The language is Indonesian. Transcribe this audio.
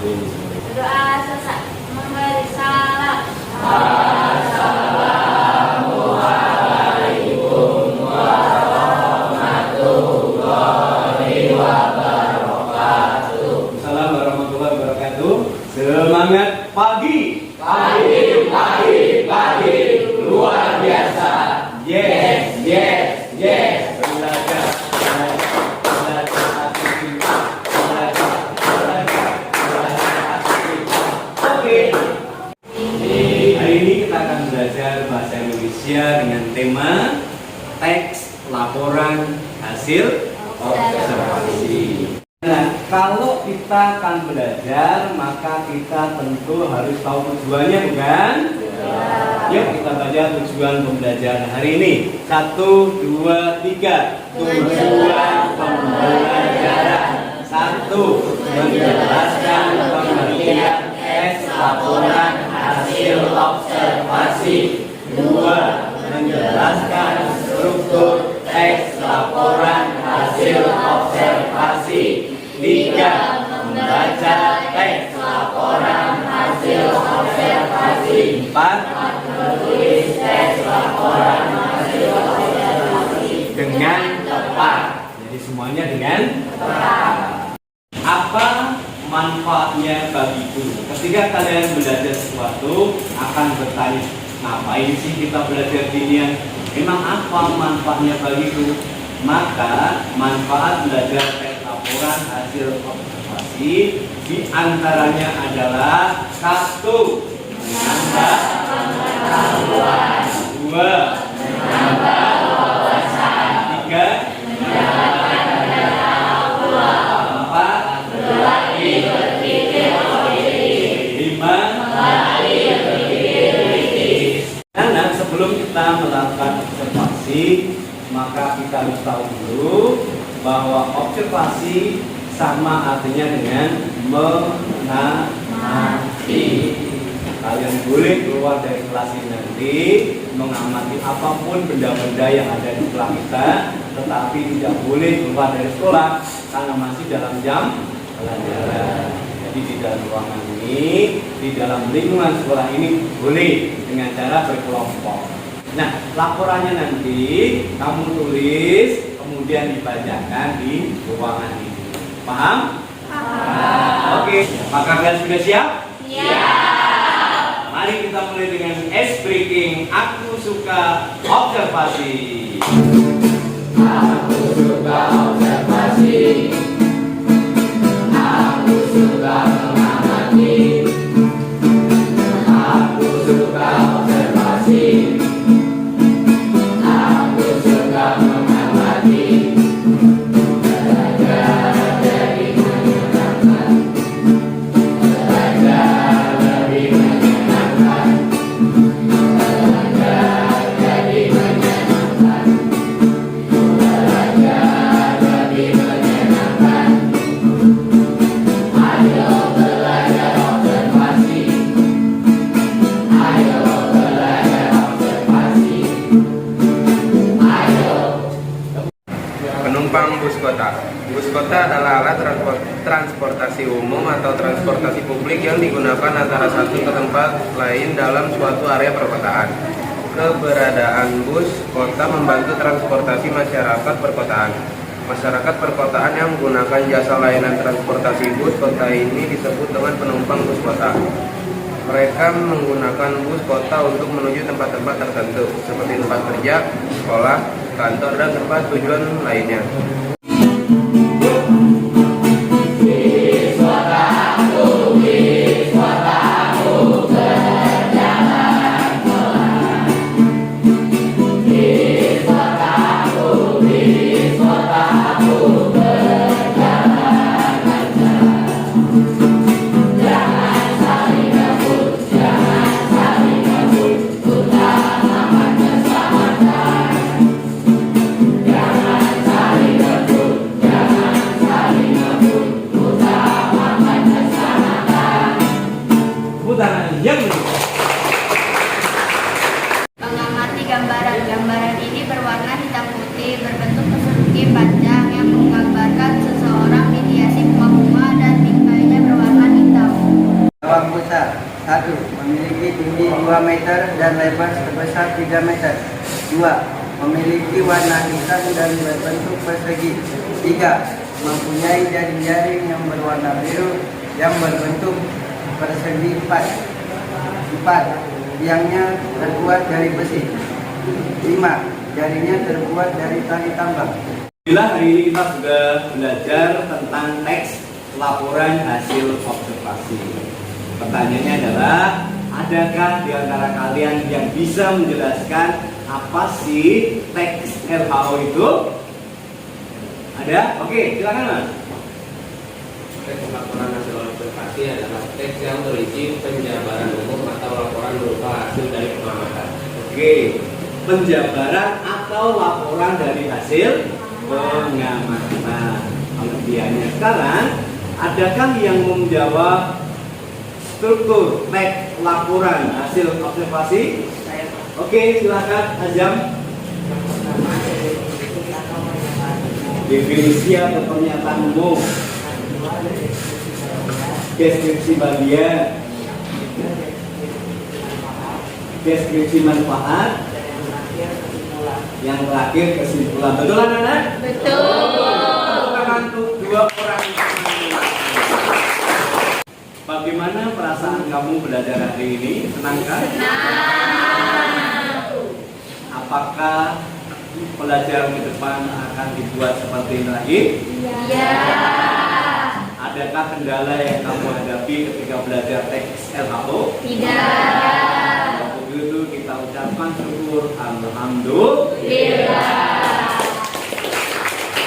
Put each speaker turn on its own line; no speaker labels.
Berdoa selesai. Memberi salam.
Assalamualaikum warahmatullahi wabarakatuh.
Assalamualaikum warahmatullahi wabarakatuh. Semangat pagi.
Pagi, luar biasa.
Yes.
Yes.
Belajar. Oke. Hari ini kita akan belajar bahasa Indonesia dengan tema teks laporan hasil observasi. Nah, kalau kita akan belajar, maka kita tentu harus tahu tujuannya, bukan? Yuk kita baca tujuan pembelajaran hari ini. 1, 2, 3. Tujuan pembelajaran. 1. Menjelaskan pengertian teks laporan hasil observasi. 2. Menjelaskan struktur teks laporan hasil observasi. 3. Membaca teks laporan hasil observasi. 4. Menulis teks laporan hasil observasi dengan tepat. Jadi semuanya dengan tepat. Apa manfaatnya bagi guru? Ketika kalian belajar sesuatu akan bertanya, ngapain sih kita belajar ginian? Memang apa manfaatnya bagi guru? Maka manfaat belajar teks laporan hasil observasi diantaranya adalah 1. Menambah pengetahuan. 2. Menambah wawasan. 3. Mendapatkan pengetahuan. 4. Berlatih berpikir positif. 5. Berlatih berpikir kritis. Nah, sebelum kita melakukan observasi, maka kita harus tahu dulu bahwa observasi sama artinya dengan mengamati. Kalian boleh keluar dari kelas ini nanti mengamati apapun benda-benda yang ada di sekolah kita, tetapi tidak boleh keluar dari sekolah karena masih dalam jam pelajaran. Jadi di dalam ruangan ini, di dalam lingkungan sekolah ini boleh dengan cara berkelompok. Nah, laporannya nanti kamu tulis, kemudian dibacakan di ruangan ini. Paham? Paham. Oke, apakah kalian sudah siap?
Siap.
Mari kita mulai dengan ice breaking. Aku suka observasi.
Aku suka observasi. Aku suka mengamati. Aku suka observasi. Aku suka mengamati. Belajar jadi menyenangkan. Belajar lebih menyenangkan. Belajar jadi menyenangkan. Belajar lebih menyenangkan. Ayo belajar observasi. Ayo belajar observasi. Ayo.
Penumpang bus kota. Bus kota adalah alat transportasi umum atau transportasi publik yang digunakan antara satu ke tempat lain dalam suatu area perkotaan. Keberadaan bus kota membantu transportasi masyarakat perkotaan. Masyarakat perkotaan yang menggunakan jasa layanan transportasi bus kota ini disebut dengan penumpang bus kota. Mereka menggunakan bus kota untuk menuju tempat-tempat tertentu, seperti tempat kerja, sekolah, kantor, dan tempat tujuan lainnya.
Jangan saling
2 meter dan lebar sebesar 3 meter. 2. Memiliki warna hitam dan berbentuk persegi. 3. Mempunyai jaring-jaring yang berwarna biru yang berbentuk persegi 4. 4. Tiangnya terbuat dari besi. 5. Jaringnya terbuat dari tali tambang.
Bila hari ini kita sudah belajar tentang teks laporan hasil observasi. Pertanyaannya adalah, adakah di antara kalian yang bisa menjelaskan apa sih teks LHO itu? Ada? Oke, silakan Mas.
Teks laporan hasil observasi adalah teks yang berisi penjabaran umum atau laporan berupa hasil dari pengamatan.
Oke, penjabaran atau laporan dari hasil pengamatan. Pengertiannya sekarang, adakah yang menjawab struktur teks laporan hasil observasi? Oke, silakan Azam. Definisi atau pernyataan umum, deskripsi bagian, deskripsi manfaat, yang terakhir kesimpulan. Betul anak-anak?
Betul.
Tangan untuk 2 orang. Bagaimana perasaan kamu belajar hari ini? Senangkah? Apakah pelajaran ke depan akan dibuat seperti ini lagi?
Iya.
Adakah kendala yang kamu hadapi ketika belajar teks LHO?
Tidak.
Kalau begitu kita ucapkan syukur alhamdulillah.
Bila.